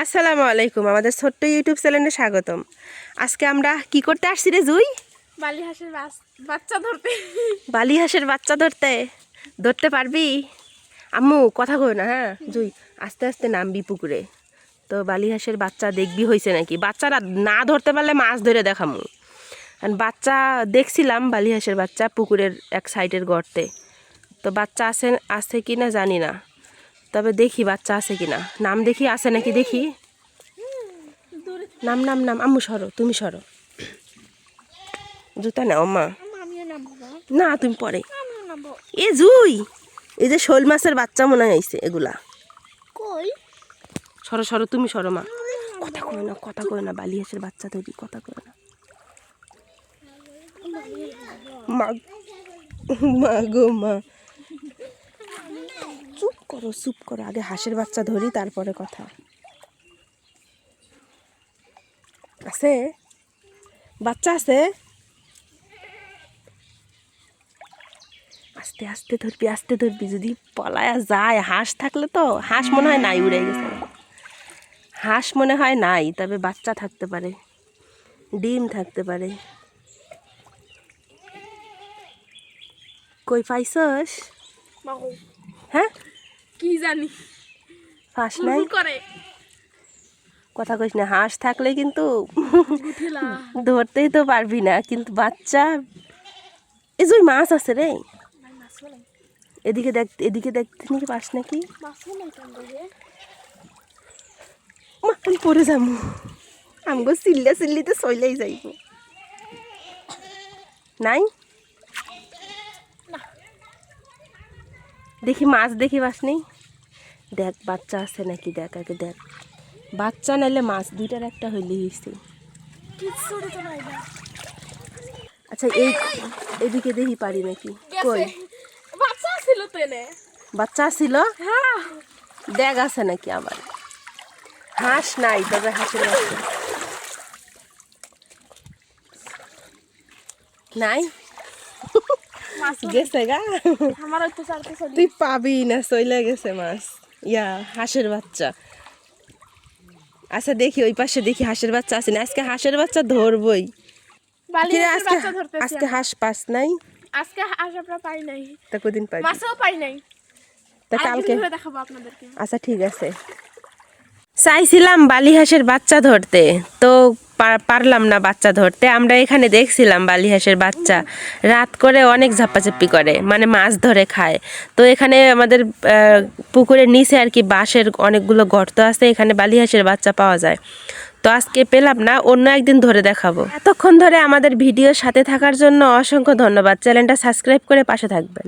আসসালামু আলাইকুম, আমাদের ছোট্ট ইউটিউব চ্যানেলে স্বাগতম। আজকে আমরা কি করতে আসছি রে জুই? বালি হাঁসের বাচ্চা ধরতে। বালি হাঁসের বাচ্চা ধরতে পারবি? আম্মু কথা কই না, হ্যাঁ জুই আস্তে আস্তে নামবি পুকুরে। তো বালি হাঁসের বাচ্চা দেখবি হয়েছে নাকি। বাচ্চারা না ধরতে পারলে মাছ ধরে দেখামু। কারণ বাচ্চা দেখছিলাম বালি হাঁসের বাচ্চা পুকুরের এক সাইডের গর্তে। তো বাচ্চা আছে কি না জানি না, তবে দেখি বাচ্চা আছে কি না। নাম দেখি আছে নাকি দেখি। নাম নাম নাম আম্মু সরো, তুমি সরো, জুতা নাও মা। না তুমি পরে। এ জুই, এই যে শোল মাছের বাচ্চা মনে হয়েছে এগুলা। কই সরো সরো, তুমি সরো মা। কথা কই না বালি হাঁসের বাচ্চা তৈরি, কথা কই না মা। মা গো মা, চুপ করো, আগে হাঁসের বাচ্চা ধরি তারপরে কথা। আছে বাচ্চা আছে? আস্তে আস্তে ধরবি, যদি পলায়া যায়। হাঁস থাকলে তো, হাঁস মনে হয় নাই, উড়ে গেছে। হাঁস মনে হয় নাই, তবে বাচ্চা থাকতে পারে, ডিম থাকতে পারে। কই পাইছস? হ্যাঁ কি জানি হাঁস নাই, করে কথা কইস না। হাঁস থাকলে কিন্তু ধরতেই তো পারবি না, কিন্তু বাচ্চা। এই যে মাছ আছে রে, এদিকে দেখতে নাকি পাস নাকি। মা আমি পড়ে যাবো, আমগো চিল্লিতে চলেই যাইব। নাই দেখি মাছ, দেখি পাস নেই। দেখ বাচ্চা আছে নাকি, দেখ আগে দেখ। বাচ্চা নাইলে মাছ দুইটার একটা হইলেই হয়েছে। আচ্ছা এইদিকে দেখি পারি নাকি। কই বাচ্চা ছিল তো এনে। বাচ্চা ছিল, হ্যাঁ দেখ আছে নাকি আবার। হাঁস নাই, তবে হাঁসের বাচ্চা নাই। গেছে গা, আমার তো চারটে চলি। তুই পাবি না, চলে গেছে মাছ। হাঁসের বাচ্চা। আচ্ছা দেখি ওই পাশে, দেখি হাঁসের বাচ্চা আছে না। আজকে হাঁসের বাচ্চা ধরবই। বালি হাঁসের বাচ্চা ধরতেছি আজকে হাঁস পাস নাই? আজকে হাঁস আমরা পাই নাই। তা কদিন পাই? মাছও পাই নাই। তা কালকে ধরে দেখাবো আপনাদেরকে। আচ্ছা ঠিক আছে। চাইছিলাম বালি হাঁসের বাচ্চা ধরতে, তো পারলাম না বাচ্চা ধরতে। আমরা এখানে দেখছিলাম বালি হাঁসের বাচ্চা রাত করে অনেক ঝাপাঝাপি করে, মানে মাছ ধরে খায়। তো এখানে আমাদের পুকুরের নিচে আর কি বাঁশের অনেকগুলো গর্ত আছে, এখানে বালি হাঁসের বাচ্চা পাওয়া যায়। তো আজকে পেলাম না, অন্য একদিন ধরে দেখাবো। এতক্ষণ ধরে আমাদের ভিডিওর সাথে থাকার জন্য অসংখ্য ধন্যবাদ। চ্যানেলটা সাবস্ক্রাইব করে পাশে থাকবেন।